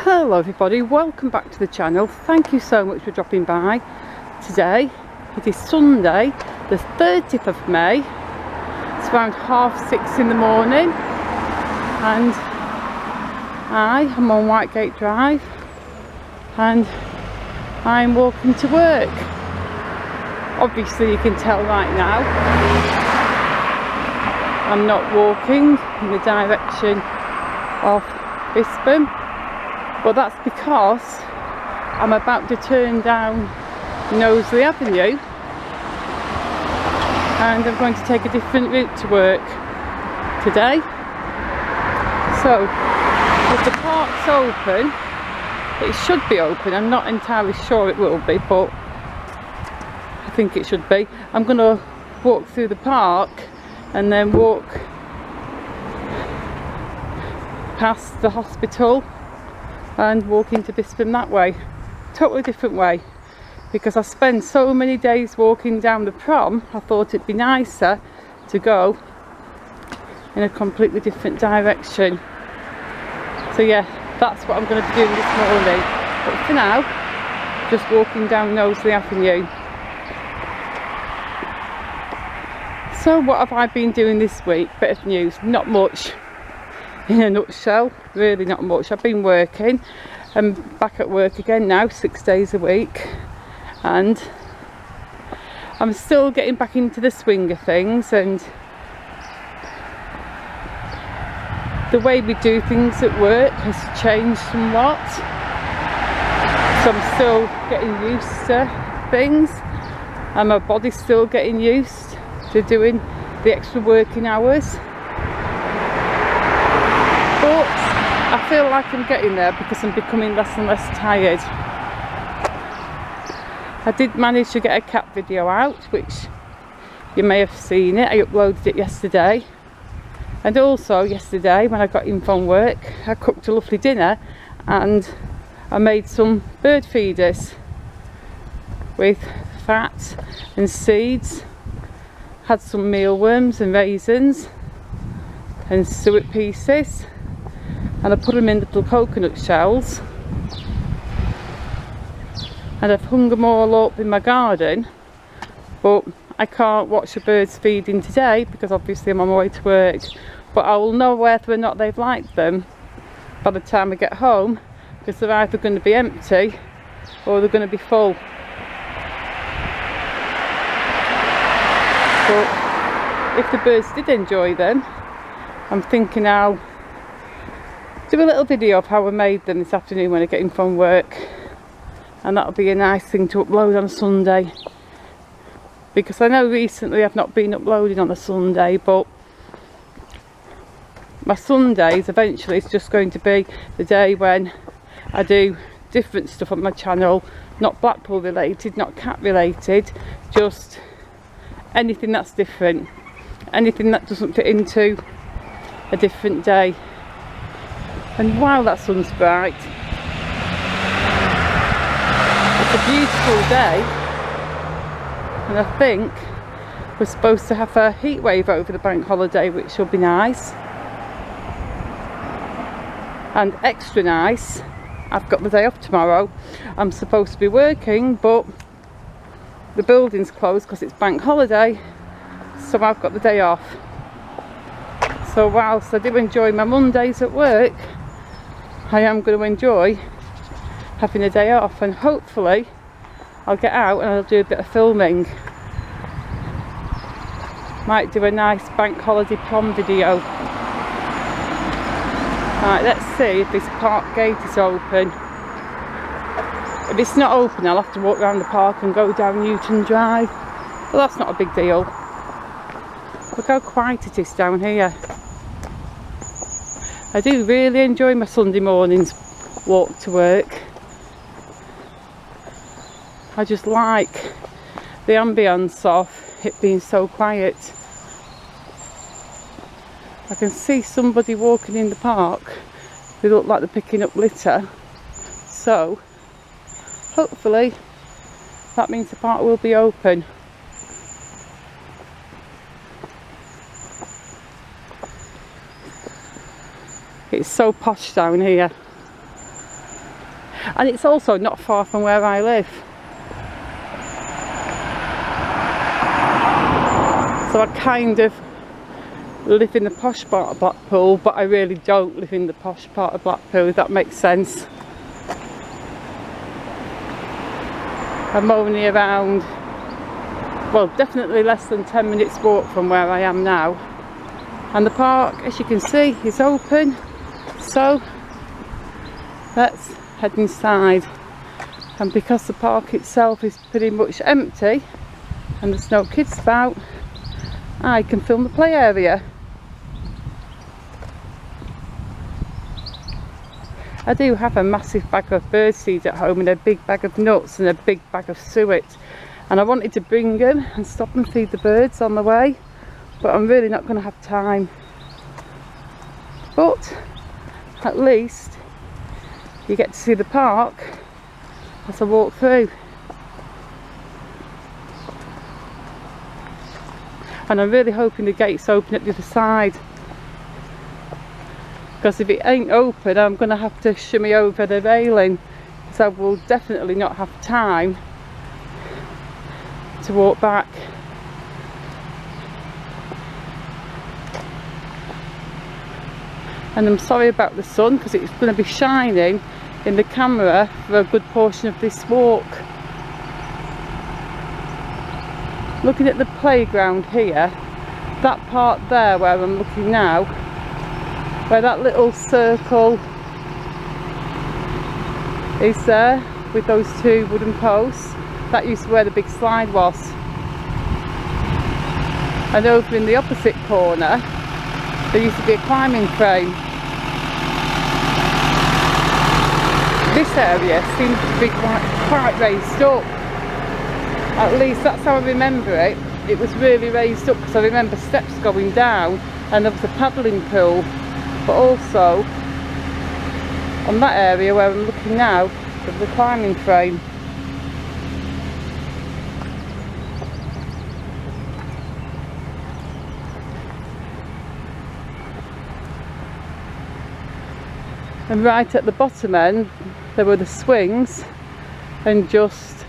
Hello everybody, welcome back to the channel. Thank you so much for dropping by. Today it is Sunday the 30th of May. It's around 6:30 in the morning and I am on Whitegate Drive and I'm walking to work. Obviously you can tell right now I'm not walking in the direction of Bisping, but that's because I'm about to turn down Knowsley Avenue and I'm going to take a different route to work today. So if the park's open, it should be open. I'm not entirely sure it will be, but I think it should be. I'm going to walk through the park and then walk past the hospital and walk into Bisping that way. Totally different way, because I spend so many days walking down the prom. I thought it'd be nicer to go in a completely different direction. So yeah, that's what I'm going to be doing this morning. But for now, just walking down Knowsley Avenue. So what have I been doing this week? Bit of news, not much. In a nutshell, really not much. I've been working. I'm back at work again now, 6 days a week, and I'm still getting back into the swing of things, and the way we do things at work has changed somewhat, so I'm still getting used to things and my body's still getting used to doing the extra working hours. But I feel like I'm getting there because I'm becoming less and less tired. I did manage to get a cat video out, which you may have seen it. I uploaded it yesterday. And also yesterday when I got in from work, I cooked a lovely dinner and I made some bird feeders with fat and seeds. Had some mealworms and raisins and suet pieces. And I put them in little coconut shells and I've hung them all up in my garden, but I can't watch the birds feeding today because obviously I'm on my way to work, but I will know whether or not they've liked them by the time I get home, because they're either going to be empty or they're going to be full. But if the birds did enjoy them, I'm thinking I'll do a little video of how I made them this afternoon when I get in from work, and that'll be a nice thing to upload on a Sunday, because I know recently I've not been uploading on a Sunday, but my Sundays eventually is just going to be the day when I do different stuff on my channel, not Blackpool related, not cat related, just anything that's different, anything that doesn't fit into a different day. And wow, that sun's bright. It's a beautiful day, and I think we're supposed to have a heat wave over the bank holiday, which will be nice. And extra nice, I've got the day off tomorrow. I'm supposed to be working, but the building's closed because it's bank holiday, so I've got the day off. So whilst I do enjoy my Mondays at work, I am going to enjoy having a day off, and hopefully I'll get out and I'll do a bit of filming. Might do a nice bank holiday prom video. Right, let's see if this park gate is open. If it's not open, I'll have to walk around the park and go down Newton Drive. But that's not a big deal. Look how quiet it is down here. I do really enjoy my Sunday mornings walk to work. I just like the ambience of it being so quiet. I can see somebody walking in the park. They look like they're picking up litter. So hopefully that means the park will be open. It's so posh down here. And it's also not far from where I live. So I kind of live in the posh part of Blackpool, but I really don't live in the posh part of Blackpool, if that makes sense. I'm only around, well, definitely less than 10 minutes walk from where I am now. And the park, as you can see, is open. So let's head inside. And because the park itself is pretty much empty and there's no kids about, I can film the play area. I do have a massive bag of birdseed at home and a big bag of nuts and a big bag of suet, and I wanted to bring them and stop and feed the birds on the way, but I'm really not going to have time. But at least you get to see the park as I walk through. And I'm really hoping the gates open at the other side, because if it ain't open I'm going to have to shimmy over the railing, because I will definitely not have time to walk back. And I'm sorry about the sun, because it's going to be shining in the camera for a good portion of this walk. Looking at the playground here, that part there where I'm looking now, where that little circle is there with those two wooden posts, that used to be where the big slide was. And over in the opposite corner there used to be a climbing frame. This area seems to be quite raised up. At least that's how I remember it. It was really raised up, because I remember steps going down and there was a paddling pool. But also on that area where I'm looking now, there's a climbing frame. And right at the bottom end there were the swings, and just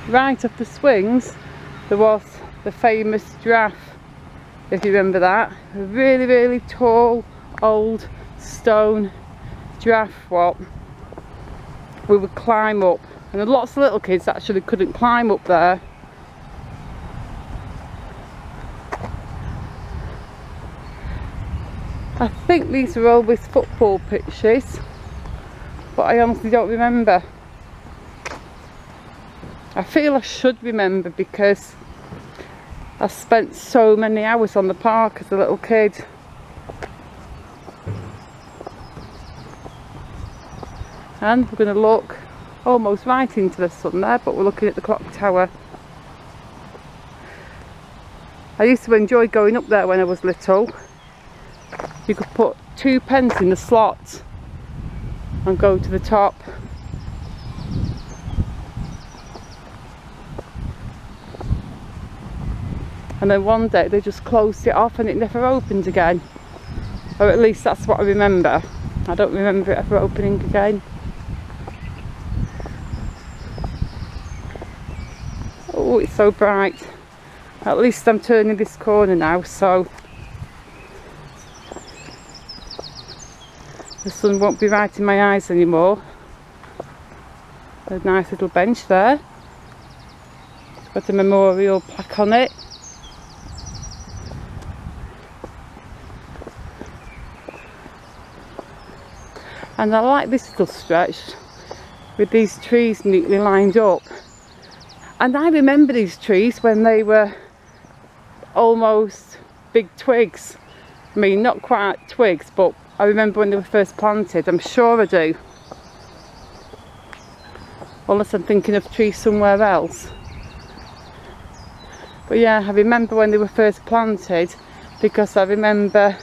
right off the swings there was the famous giraffe, if you remember that. A really, really tall old stone giraffe what we would climb up, and lots of little kids actually couldn't climb up there. I think these were always football pitches, but I honestly don't remember. I feel I should remember, because I spent so many hours on the park as a little kid. And we're going to look almost right into the sun there, but we're looking at the clock tower. I used to enjoy going up there when I was little. You could put 2p in the slot and go to the top. And then one day they just closed it off and it never opened again. Or at least that's what I remember. I don't remember it ever opening again. Oh, it's so bright. At least I'm turning this corner now, so the sun won't be right in my eyes anymore. A nice little bench there. It's got a memorial plaque on it. And I like this little stretch with these trees neatly lined up. And I remember these trees when they were almost big twigs. I mean, not quite twigs, but I remember when they were first planted. I'm sure I do. Unless I'm thinking of trees somewhere else. But yeah, I remember when they were first planted, because I remember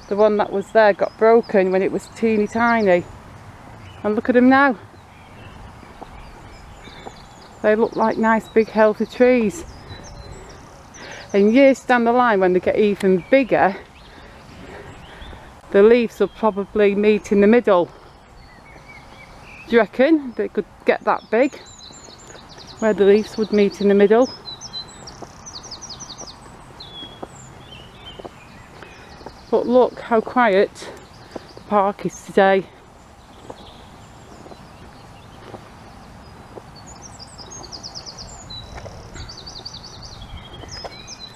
the one that was there got broken when it was teeny tiny. And look at them now. They look like nice big healthy trees. And years down the line, when they get even bigger, the leaves will probably meet in the middle. Do you reckon they could get that big? Where the leaves would meet in the middle. But look how quiet the park is today.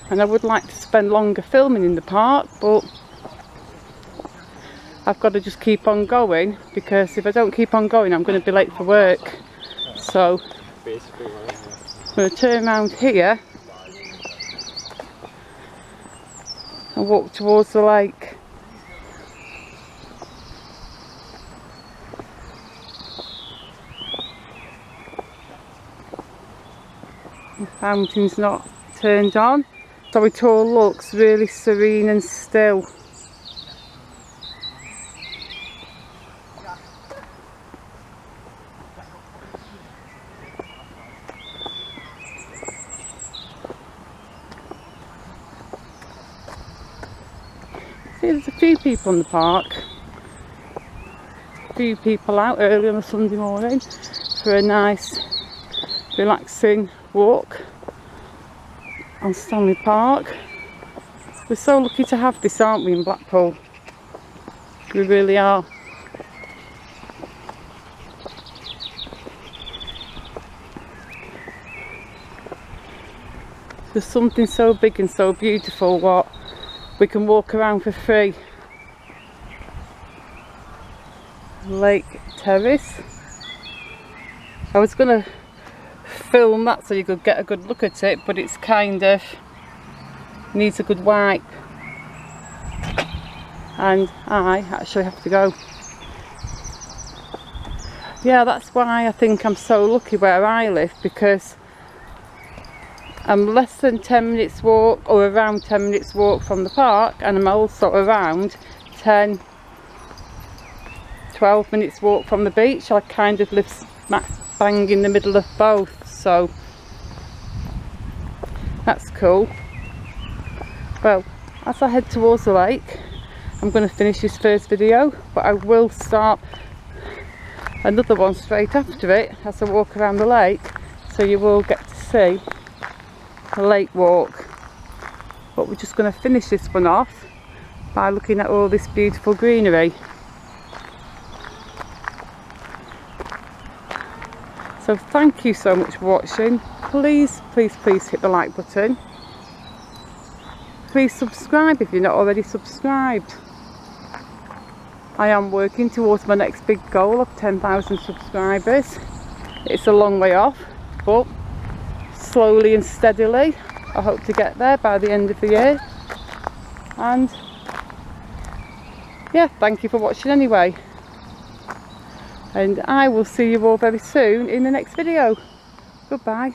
And I would like to spend longer filming in the park, but I've got to just keep on going, because if I don't keep on going I'm going to be late for work. So I'm going to turn around here and walk towards the lake. The fountain's not turned on, so it all looks really serene and still. See, there's a few people in the park. A few people out early on a Sunday morning for a nice relaxing walk on Stanley Park. We're so lucky to have this, aren't we, in Blackpool? We really are. There's something so big and so beautiful what we can walk around for free. Lake Terrace. I was going to film that so you could get a good look at it, but it's kind of needs a good wipe, and I actually have to go. Yeah, that's why I think I'm so lucky where I live, because I'm less than 10 minutes walk, or around 10 minutes walk from the park, and I'm also around 10-12 minutes walk from the beach. I kind of live smack bang in the middle of both, so that's cool. Well, as I head towards the lake, I'm going to finish this first video, but I will start another one straight after it as I walk around the lake, so you will get to see the lake walk. But we're just going to finish this one off by looking at all this beautiful greenery. So thank you so much for watching. Please hit the like button. Please subscribe if you're not already subscribed. I am working towards my next big goal of 10,000 subscribers. It's a long way off, but slowly and steadily I hope to get there by the end of the year. And yeah, thank you for watching anyway. And I will see you all very soon in the next video. Goodbye.